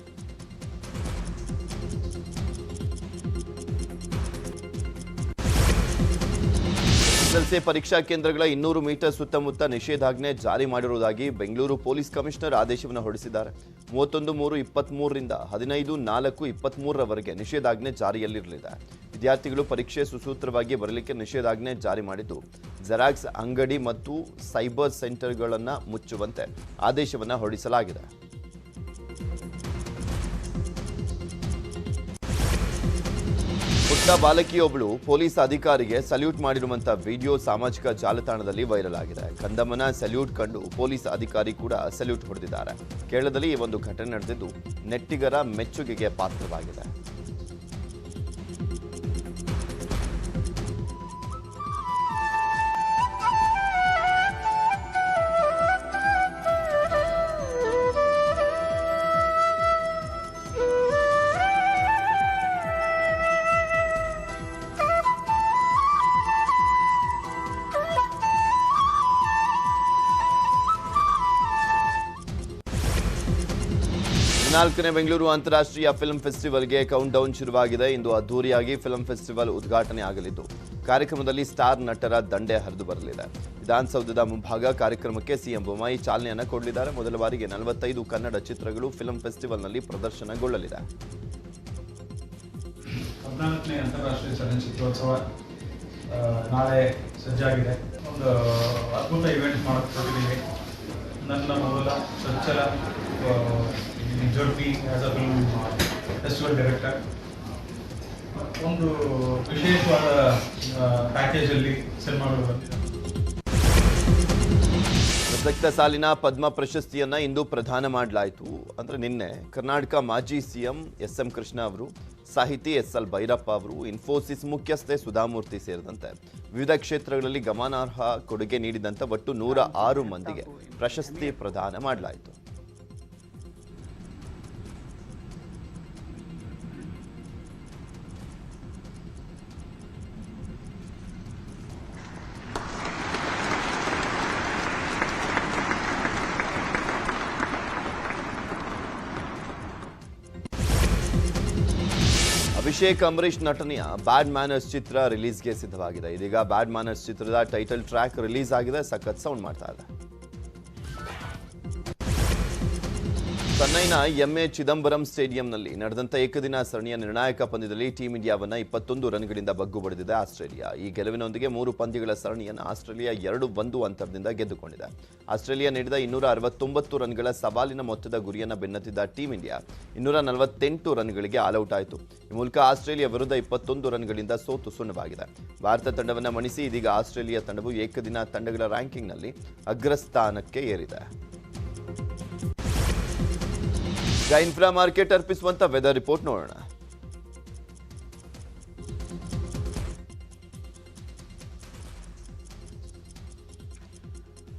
ಎಸ್ಎಸ್ಎಲ್ಸಿ ಪರೀಕ್ಷಾ ಕೇಂದ್ರಗಳ 200 ಮೀಟರ್ ಸುತ್ತಮುತ್ತ ನಿಷೇಧಾಜ್ಞೆ ಜಾರಿ ಮಾಡಿರುವುದಾಗಿ ಬೆಂಗಳೂರು ಪೊಲೀಸ್ ಕಮಿಷನರ್ ಆದೇಶವನ್ನು ಹೊರಡಿಸಿದ್ದಾರೆ. 31/3/23 ರಿಂದ 15/4/23 ನಿಷೇಧಾಜ್ಞೆ ಜಾರಿಯಲ್ಲಿರಲಿದೆ. ವಿದ್ಯಾರ್ಥಿಗಳು ಪರೀಕ್ಷೆ ಸುಸೂತ್ರವಾಗಿ ಬರಲಿಕ್ಕೆ ನಿಷೇಧಾಜ್ಞೆ ಜಾರಿ ಮಾಡಿದ್ದು ಜೆರಾಕ್ಸ್ ಅಂಗಡಿ ಮತ್ತು ಸೈಬರ್ ಸೆಂಟರ್ಗಳನ್ನು ಮುಚ್ಚುವಂತೆ ಆದೇಶವನ್ನು ಹೊರಡಿಸಲಾಗಿದೆ. ಪುಟ್ಟ ಬಾಲಕಿಯೊಬ್ಬಳು ಪೊಲೀಸ್ ಅಧಿಕಾರಿಗೆ ಸಲ್ಯೂಟ್ ಮಾಡಿರುವಂತಹ ವಿಡಿಯೋ ಸಾಮಾಜಿಕ ಜಾಲತಾಣದಲ್ಲಿ ವೈರಲ್ ಆಗಿದೆ. ಕಂದಮ್ಮನ ಸಲ್ಯೂಟ್ ಕಂಡು ಪೊಲೀಸ್ ಅಧಿಕಾರಿ ಕೂಡ ಸಲ್ಯೂಟ್ ಹೊಡೆದಿದ್ದಾರೆ. ಕೇರಳದಲ್ಲಿ ಈ ಒಂದು ಘಟನೆ ನಡೆದಿದ್ದು ನೆಟ್ಟಿಗರ ಮೆಚ್ಚುಗೆಗೆ ಪಾತ್ರವಾಗಿದೆ. ನಾಲ್ಕನೇ ಬೆಂಗಳೂರು ಅಂತಾರಾಷ್ಟ್ರೀಯ ಫಿಲ್ಮ್ ಫೆಸ್ಟಿವಲ್ಗೆ ಕೌಂಟ್ ಡೌನ್ ಶುರುವಾಗಿದೆ. ಇಂದು ಅದ್ದೂರಿಯಾಗಿ ಫಿಲ್ಮ್ ಫೆಸ್ಟಿವಲ್ ಉದ್ಘಾಟನೆ ಆಗಲಿದ್ದು ಕಾರ್ಯಕ್ರಮದಲ್ಲಿ ಸ್ಟಾರ್ ನಟರ ದಂಡೆ ಹರಿದು ಬರಲಿದೆ. ವಿಧಾನಸೌಧದ ಮುಂಭಾಗ ಕಾರ್ಯಕ್ರಮಕ್ಕೆ ಸಿಎಂ ಬೊಮ್ಮಾಯಿ ಚಾಲನೆಯನ್ನು ಕೊಡಲಿದ್ದಾರೆ. ಮೊದಲ ಬಾರಿಗೆ 45 ಕನ್ನಡ ಚಿತ್ರಗಳು ಫಿಲ್ಮ್ ಫೆಸ್ಟಿವಲ್ನಲ್ಲಿ ಪ್ರದರ್ಶನಗೊಳ್ಳಲಿದೆ. 14ನೇ ಅಂತಾರಾಷ್ಟ್ರೀಯ ಚಲನಚಿತ್ರೋತ್ಸವ ನಾಳೆ ಸಜ್ಜಾಗಿದೆ. ಒಂದು ಅದ್ಭುತ ಇವೆಂಟ್ ಮಾಡುತ್ತಿದ್ದೀವಿ. ನನ್ನ ಮೊದಲ ಚೊಚ್ಚಲ journey as a film festival director. ಒಂದು ವಿಶೇಷವಾದ ಪ್ಯಾಕೇಜಲ್ಲಿ ಸಿನಿಮಾಗಳು ಬಂದಿದೆ. ಪ್ರಸಕ್ತ ಸಾಲಿನ ಪದ್ಮ ಪ್ರಶಸ್ತಿಯನ್ನ ಇಂದು ಪ್ರದಾನ ಮಾಡಲಾಯಿತು. ಅಂದ್ರೆ ನಿನ್ನೆ ಕರ್ನಾಟಕ ಮಾಜಿ ಸಿಎಂ ಎಸ್.ಎಂ. ಕೃಷ್ಣ ಅವರು, ಸಾಹಿತಿ ಎಸ್.ಎಲ್. ಭೈರಪ್ಪ ಅವರು, ಇನ್ಫೋಸಿಸ್ ಮುಖ್ಯಸ್ಥೆ ಸುಧಾಮೂರ್ತಿ ಸೇರಿದಂತೆ ವಿವಿಧ ಕ್ಷೇತ್ರಗಳಲ್ಲಿ ಗಮನಾರ್ಹ ಕೊಡುಗೆ ನೀಡಿದಂಥ ಒಟ್ಟು 106 ಮಂದಿಗೆ ಪ್ರಶಸ್ತಿ ಪ್ರದಾನ ಮಾಡಲಾಯಿತು. ಅಭಿಷೇಕ್ ಅಂಬರೀಷ್ ನಟನೆಯ ಬ್ಯಾಡ್ ಮ್ಯಾನರ್ಸ್ ಚಿತ್ರ ರಿಲೀಸ್ಗೆ ಸಿದ್ಧವಾಗಿದೆ. ಇದೀಗ ಬ್ಯಾಡ್ ಮ್ಯಾನರ್ಸ್ ಚಿತ್ರದ ಟೈಟಲ್ ಟ್ರ್ಯಾಕ್ ರಿಲೀಸ್ ಆಗಿದೆ. ಸಖತ್ ಸೌಂಡ್ ಮಾಡ್ತಾ ಇದೆ. ಚೆನ್ನೈನ ಎಂಎ ಚಿದಂಬರಂ ಸ್ಟೇಡಿಯಂನಲ್ಲಿ ನಡೆದಂಥ ಏಕದಿನ ಸರಣಿಯ ನಿರ್ಣಾಯಕ ಪಂದ್ಯದಲ್ಲಿ ಟೀಂ ಇಂಡಿಯಾವನ್ನು 21 ರನ್ಗಳಿಂದ ಬಗ್ಗು ಬಡಿದಿದೆ ಆಸ್ಟ್ರೇಲಿಯಾ. ಈ ಗೆಲುವಿನೊಂದಿಗೆ 3 ಪಂದ್ಯಗಳ ಸರಣಿಯನ್ನು ಆಸ್ಟ್ರೇಲಿಯಾ 2-1 ಅಂತರದಿಂದ ಗೆದ್ದುಕೊಂಡಿದೆ. ಆಸ್ಟ್ರೇಲಿಯಾ ನೀಡಿದ 269 ರನ್ಗಳ ಸವಾಲಿನ ಮೊತ್ತದ ಗುರಿಯನ್ನು ಬೆನ್ನತ್ತಿದ್ದ ಟೀಂ ಇಂಡಿಯಾ 248 ರನ್ಗಳಿಗೆ ಆಲ್ಔಟ್ ಆಯಿತು. ಈ ಮೂಲಕ ಆಸ್ಟ್ರೇಲಿಯಾ ವಿರುದ್ಧ 21 ರನ್ಗಳಿಂದ ಸೋತು ಸುಣ್ಣವಾಗಿದೆ. ಭಾರತ ತಂಡವನ್ನು ಮಣಿಸಿ ಇದೀಗ ಆಸ್ಟ್ರೇಲಿಯಾ ತಂಡವು ಏಕದಿನ ತಂಡಗಳ ರ್ಯಾಂಕಿಂಗ್ನಲ್ಲಿ ಅಗ್ರಸ್ಥಾನಕ್ಕೆ ಏರಿದೆ. ಈಗ ಇನ್ಫ್ರಾ ಮಾರ್ಕೆಟ್ ಅರ್ಪಿಸುವಂತ ವೆದರ್ ರಿಪೋರ್ಟ್ ನೋಡೋಣ.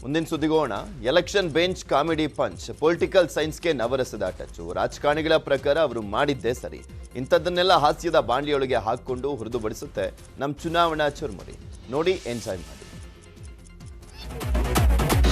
ಮುಂದಿನ ಸುದ್ದಿಗೋಣ. Election bench comedy punch, political ಸೈನ್ಸ್ಗೆ ನವರಸದ ಟಚ್ಚು. ರಾಜಕಾರಣಿಗಳ ಪ್ರಕಾರ ಅವರು ಮಾಡಿದ್ದೇ ಸರಿ, ಇಂಥದ್ದನ್ನೆಲ್ಲ ಹಾಸ್ಯದ ಬಾಂಡ್ಲಿಯೊಳಗೆ ಹಾಕೊಂಡು ಹುರಿದುಬಡಿಸುತ್ತೆ ನಮ್ಮ ಚುನಾವಣಾ ಚುರುಮುರಿ. ನೋಡಿ, ಎಂಜಾಯ್ ಮಾಡಿ.